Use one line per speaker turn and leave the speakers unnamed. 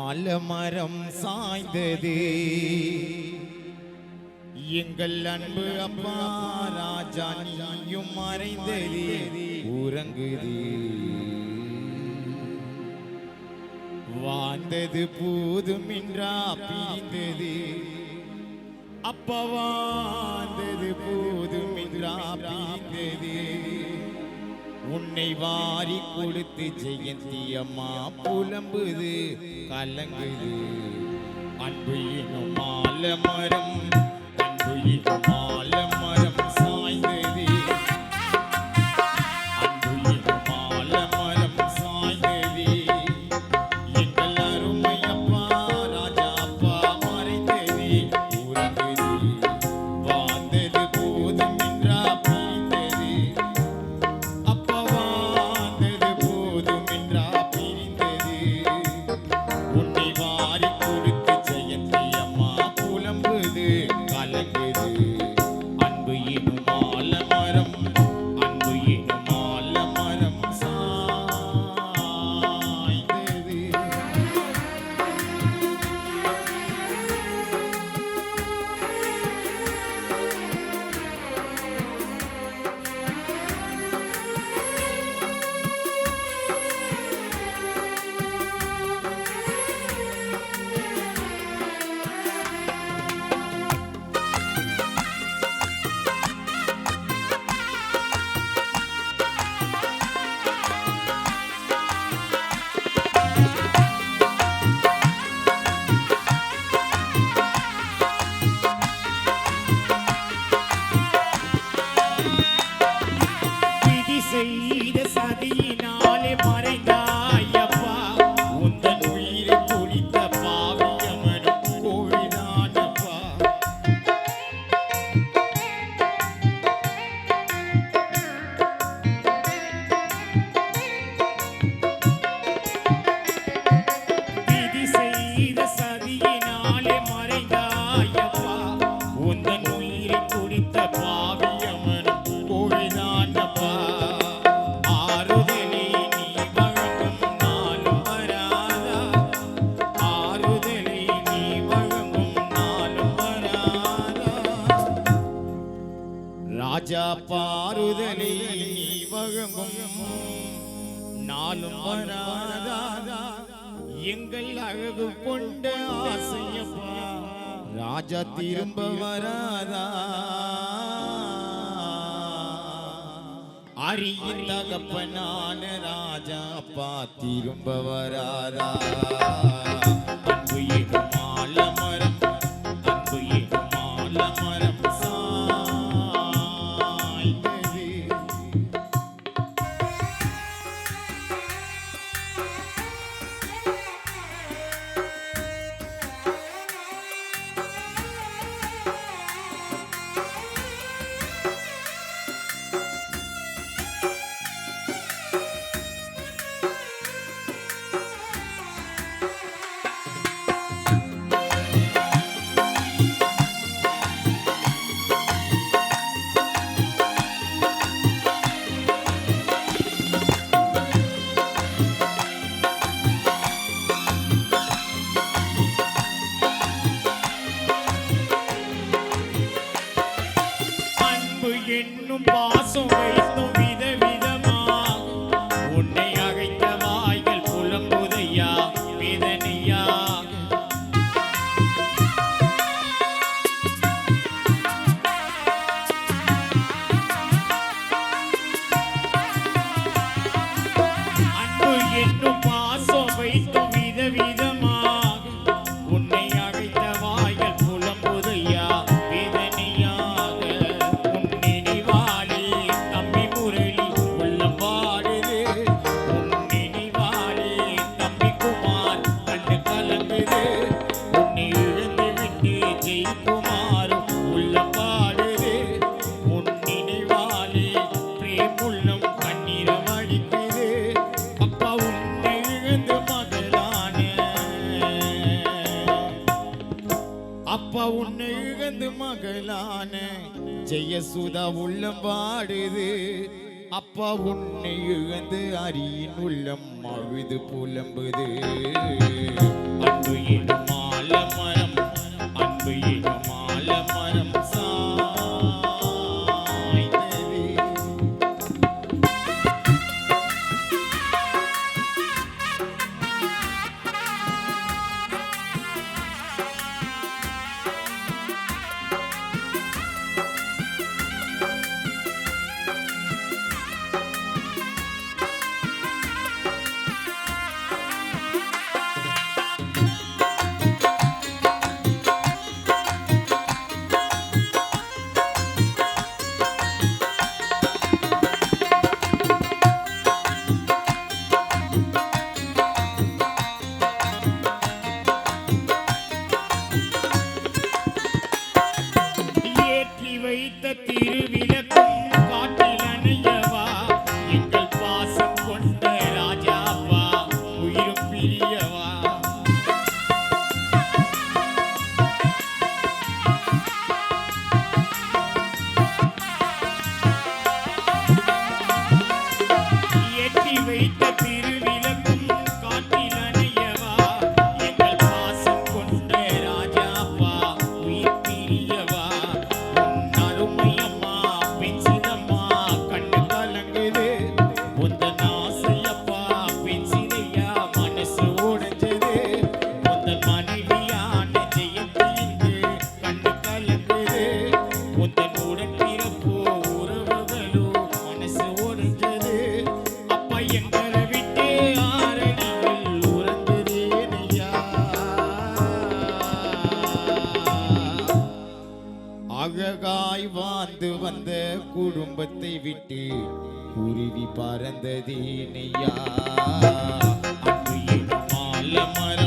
ஆலமரம் சாய்ந்தது எங்கள் அன்பு அப்பா ராஜா நீயும் மறைந்தது உறங்குது வாழ்ந்தது போதும் என்றா பிரிந்தது அப்பா வாழ்ந்தது போதும் என்றா பிரிந்தது உன்னை வாரி கொடுத்து ஜெயந்தி அம்மா புலம்புது கலங்குது அன்பு எனும் ஆலமரம் அன்பு எனும் ஆலமரம் சாய்ந்தது அன்பு எனும் ஆலமரம் சாய்ந்தது எங்கள் அருமை அப்பா ராஜா அப்பா மறைந்தது உறங்குது வாழ்ந்தது போதும் என்றா பிரிந்தது அப்பா வாழ்ந்தது போதும் என்றா பிரிந்தது உன்னை வாரி கொடுத்து ஜெயந்தி அம்மா புலம்புது கலங்குது அன்பு எனும் ஆலமரம் அன்பு எனும் ஆலமரம் சாய்ந்தது விதி செய்த சதியினாலே மறைந்தாயப்பா உந்தன் உயிரை குடித்த பாவியமனும் கோவிதானப்பா விதி செய்த சதியினாலே மறைந்தாயப்பா உந்தன் உயிரை குடித்த பாவியமனும் கோவிதானப்பா ஆறுதலே நீ வழங்கும் நாளும் வராதா ஆறுதலே நீ வழங்கும் நாளும் வராதா ராஜா பாறுதலே நீ வழங்கும் நாளும் வராதா எங்கள் அழகு கொண்ட ஆசையப்பா ராஜா திரும்ப வராதா அரியின் தகப்பனான ராஜா அப்பா திரும்ப வராதா அன்பு எனும் ஆலமரம் அன்பு எனும் ஆலமரம் சாய்ந்தது அன்பு என்னும் பாசம் வைத்தும் விதவிதமா உன்னை அழைத்த வாய்கள் புலம்புதையா வேதனையா அன்பு என்னும் பாசம் வைத்தும் விதவிதமா உன்னை அழைத்த வாய்கள் புலம்புதையா வேதனையாக உன் நினைவாலே தம்பி முரளி உள்ளம் பாடுது உன் நினைவாலே தம்பி குமார் கண்டு கலங்குது உன்னை இழந்து விட்டு ஜெயிக்குமாறும் உள்ளம் பாடுது உன் நினைவாலே பிரேமுள்ளம் கண்ணீரம் அடிக்குது அப்பா உன்னை இழந்து மகளான அப்பா உன்னை இழந்து மகளான ஜெயசுதா உள்ளம் பாடுது அப்பா உன்னை இழந்து அரியின் உள்ளம் அழுது புலம்புது காலமாய் வாழ்ந்து வந்த குடும்பத்தை விட்டு குருவி பறந்ததே நெய்யா. அன்பு எனும் ஆலமரம்